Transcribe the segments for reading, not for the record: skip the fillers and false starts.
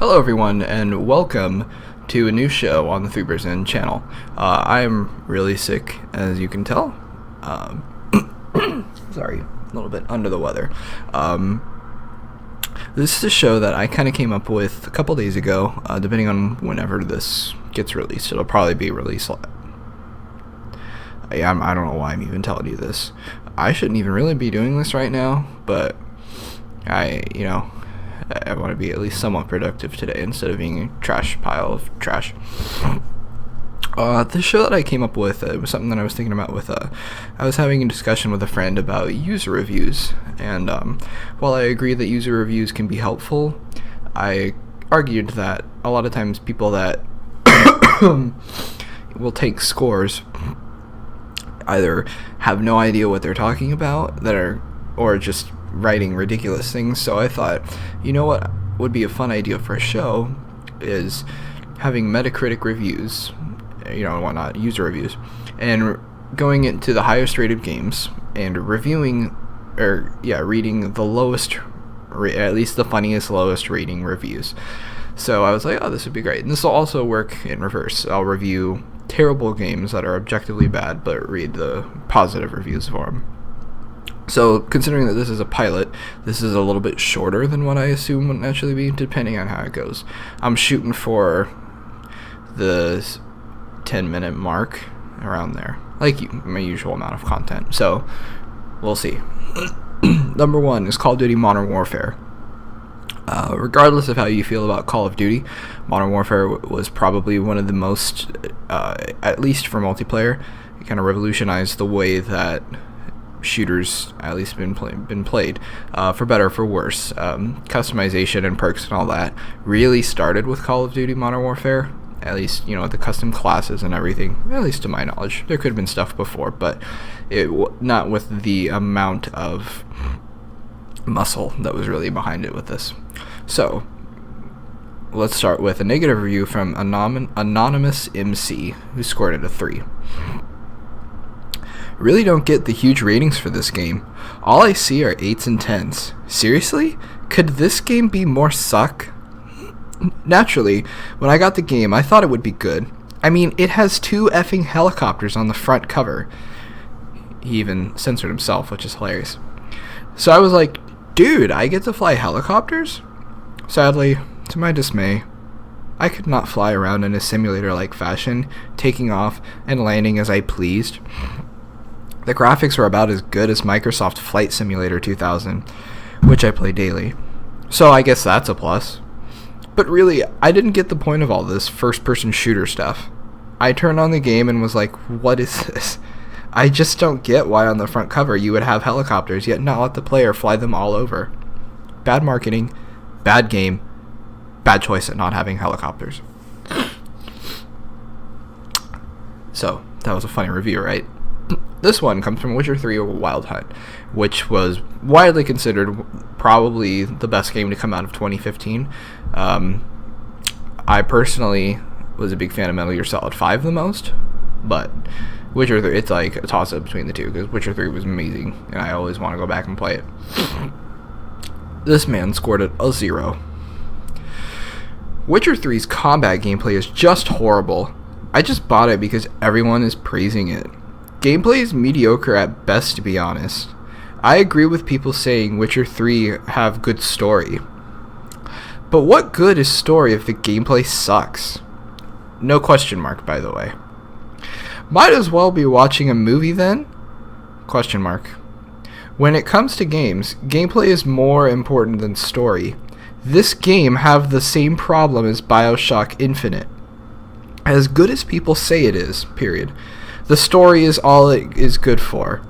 Hello everyone and welcome to a new show on the 3% channel. I'm really sick, as you can tell. Sorry, a little bit under the weather. This is a show that I kind of came up with a couple days ago, depending on whenever this gets released. It'll probably be released. I don't know why I'm even telling you this. I shouldn't even really be doing this right now, but I want to be at least somewhat productive today instead of being a trash pile of trash. The show that I came up with, it was something that I was thinking about with, I was having a discussion with a friend about user reviews, and while I agree that user reviews can be helpful, I argued that a lot of times people that will take scores either have no idea what they're talking about, or just writing ridiculous things. So I thought, you know what would be a fun idea for a show is having Metacritic reviews, whatnot, user reviews, and going into the highest rated games and reading the lowest, at least the funniest lowest rating reviews. So I was like, oh, this would be great. And this will also work in reverse. I'll review terrible games that are objectively bad, but read the positive reviews for them. So, considering that this is a pilot, this is a little bit shorter than what I assume would naturally be, depending on how it goes. I'm shooting for the 10-minute mark, around there, like my usual amount of content. So, we'll see. Number one is Call of Duty Modern Warfare. Regardless of how you feel about Call of Duty, Modern Warfare was probably one of the most, at least for multiplayer, it kind of revolutionized the way that shooters at least been played, for better or for worse. Customization and perks and all that really started with Call of Duty Modern Warfare, at least the custom classes and everything, at least to my knowledge. There could have been stuff before, but not with the amount of muscle that was really behind it with this. So let's start with a negative review from Anonymous MC, who scored it a 3. Really don't get the huge ratings for this game. All I see are 8s and 10s. Seriously? Could this game be more suck? Naturally, when I got the game, I thought it would be good. I mean, it has 2 effing helicopters on the front cover. He even censored himself, which is hilarious. So I was like, dude, I get to fly helicopters? Sadly, to my dismay, I could not fly around in a simulator-like fashion, taking off and landing as I pleased. The graphics were about as good as Microsoft Flight Simulator 2000, which I play daily. So I guess that's a plus. But really, I didn't get the point of all this first-person shooter stuff. I turned on the game and was like, what is this? I just don't get why on the front cover you would have helicopters, yet not let the player fly them all over. Bad marketing, bad game, bad choice at not having helicopters. So, that was a funny review, right? This one comes from Witcher 3 Wild Hunt, which was widely considered probably the best game to come out of 2015. I personally was a big fan of Metal Gear Solid 5 the most, but Witcher 3, it's like a toss-up between the two, because Witcher 3 was amazing, and I always want to go back and play it. This man scored it a 0. Witcher 3's combat gameplay is just horrible. I just bought it because everyone is praising it. Gameplay is mediocre at best, to be honest. I agree with people saying Witcher 3 have good story. But what good is story if the gameplay sucks? No question mark, by the way. Might as well be watching a movie then? Question mark. When it comes to games, gameplay is more important than story. This game have the same problem as BioShock Infinite. As good as people say it is, period. The story is all it is good for.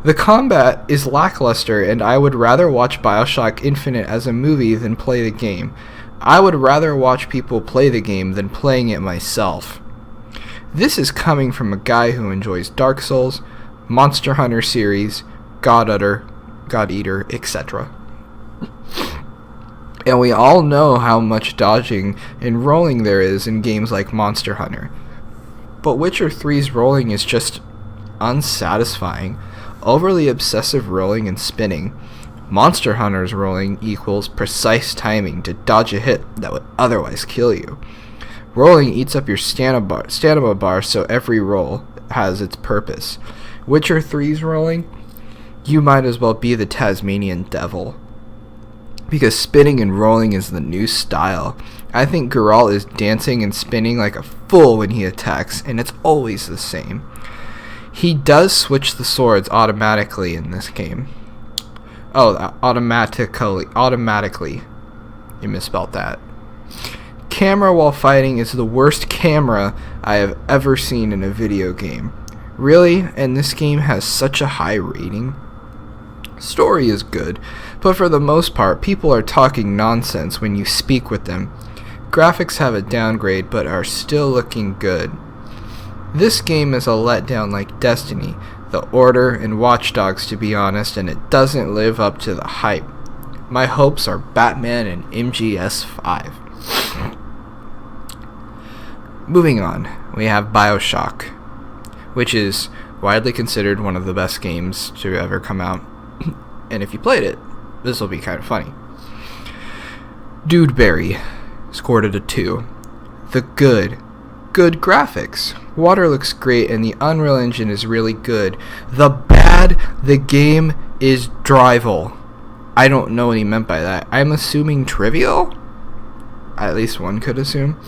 The combat is lackluster, and I would rather watch BioShock Infinite as a movie than play the game. I would rather watch people play the game than playing it myself. This is coming from a guy who enjoys Dark Souls, Monster Hunter series, God Eater, etc. And we all know how much dodging and rolling there is in games like Monster Hunter. But Witcher 3's rolling is just unsatisfying. Overly obsessive rolling and spinning. Monster Hunter's rolling equals precise timing to dodge a hit that would otherwise kill you. Rolling eats up your stamina bar, so every roll has its purpose. Witcher 3's rolling, you might as well be the Tasmanian devil, because spinning and rolling is the new style. I think Geralt is dancing and spinning like a fool when he attacks, and it's always the same. He does switch the swords automatically in this game. Oh, automatically. You misspelled that. Camera while fighting is the worst camera I have ever seen in a video game. Really? And this game has such a high rating? Story is good, but for the most part, people are talking nonsense when you speak with them. Graphics have a downgrade, but are still looking good. This game is a letdown like Destiny, The Order, and Watch Dogs, to be honest, and it doesn't live up to the hype. My hopes are Batman and MGS5. Moving on, we have BioShock, which is widely considered one of the best games to ever come out. And if you played it, this will be kind of funny. Dudeberry scored it a 2. The good graphics. Water looks great and the Unreal Engine is really good. The bad, the game is drivel. I don't know what he meant by that. I'm assuming trivial? At least one could assume.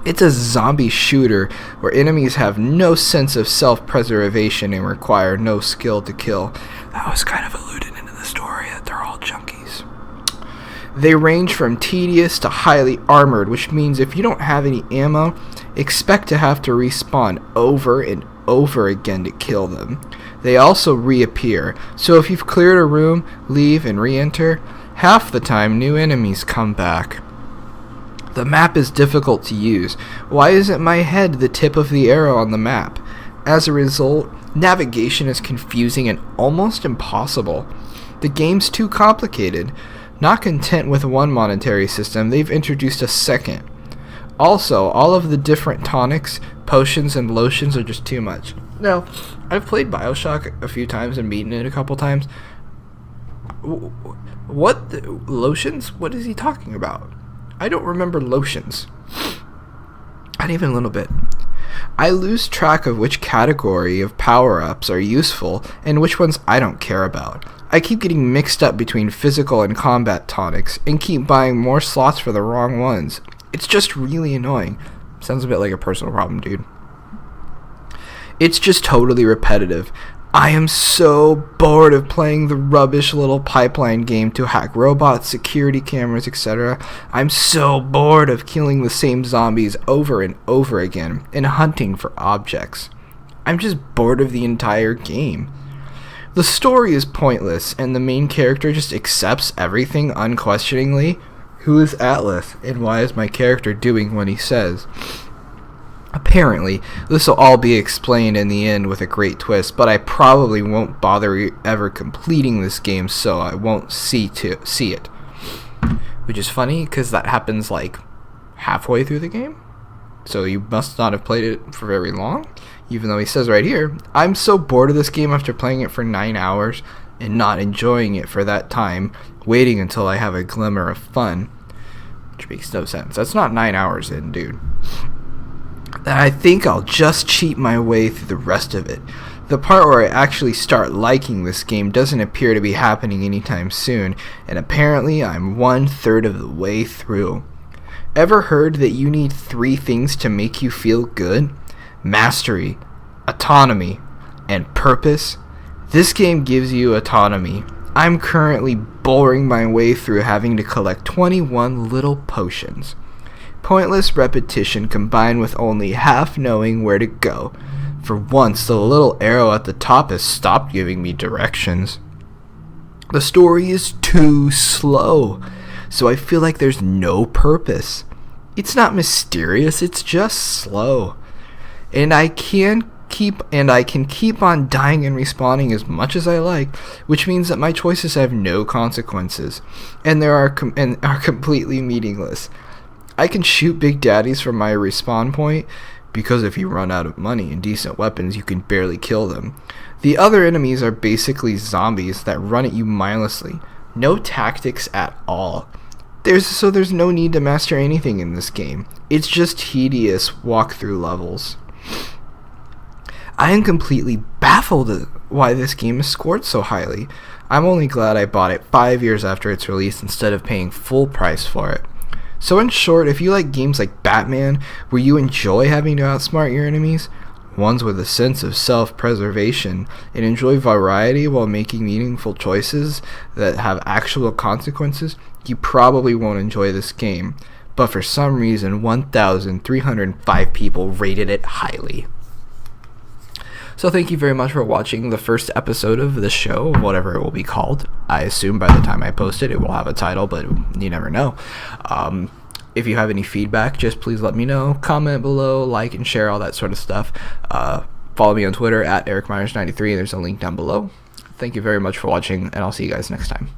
It's a zombie shooter where enemies have no sense of self-preservation and require no skill to kill. That was kind of alluded into the story that they're all junkies. They range from tedious to highly armored, which means if you don't have any ammo, expect to have to respawn over and over again to kill them. They also reappear, so if you've cleared a room, leave and re-enter, half the time new enemies come back. The map is difficult to use. Why isn't my head the tip of the arrow on the map? As a result, navigation is confusing and almost impossible. The game's too complicated. Not content with one monetary system, they've introduced a second. Also, all of the different tonics, potions, and lotions are just too much. Now, I've played BioShock a few times and beaten it a couple times. What? Lotions? What is he talking about? I don't remember lotions. Not even a little bit. I lose track of which category of power-ups are useful and which ones I don't care about. I keep getting mixed up between physical and combat tonics and keep buying more slots for the wrong ones. It's just really annoying. Sounds a bit like a personal problem, dude. It's just totally repetitive. I am so bored of playing the rubbish little pipeline game to hack robots, security cameras, etc. I'm so bored of killing the same zombies over and over again and hunting for objects. I'm just bored of the entire game. The story is pointless and the main character just accepts everything unquestioningly. Who is Atlas and why is my character doing what he says? Apparently, this will all be explained in the end with a great twist, but I probably won't bother ever completing this game, so I won't see it. Which is funny, because that happens like halfway through the game. So you must not have played it for very long, even though he says right here, I'm so bored of this game after playing it for 9 hours and not enjoying it for that time, waiting until I have a glimmer of fun. Which makes no sense. That's not 9 hours in, dude. That I think I'll just cheat my way through the rest of it. The part where I actually start liking this game doesn't appear to be happening anytime soon, and apparently I'm 1/3 of the way through. Ever heard that you need 3 things to make you feel good? Mastery, autonomy, and purpose? This game gives you autonomy. I'm currently boring my way through having to collect 21 little potions. Pointless repetition combined with only half knowing where to go. For once, the little arrow at the top has stopped giving me directions. The story is too slow, so I feel like there's no purpose. It's not mysterious, it's just slow. And I can keep on dying and respawning as much as I like, which means that my choices have no consequences, and are completely meaningless. I can shoot big daddies from my respawn point, because if you run out of money and decent weapons, you can barely kill them. The other enemies are basically zombies that run at you mindlessly. No tactics at all. There's no need to master anything in this game. It's just tedious walkthrough levels. I am completely baffled at why this game is scored so highly. I'm only glad I bought it 5 years after its release instead of paying full price for it. So in short, if you like games like Batman, where you enjoy having to outsmart your enemies, ones with a sense of self-preservation, and enjoy variety while making meaningful choices that have actual consequences, you probably won't enjoy this game. But for some reason, 1,305 people rated it highly. So thank you very much for watching the first episode of the show, whatever it will be called. I assume by the time I post it, it will have a title, but you never know. If you have any feedback, just please let me know. Comment below, like and share, all that sort of stuff. Follow me on Twitter at EricMyers93. There's a link down below. Thank you very much for watching, and I'll see you guys next time.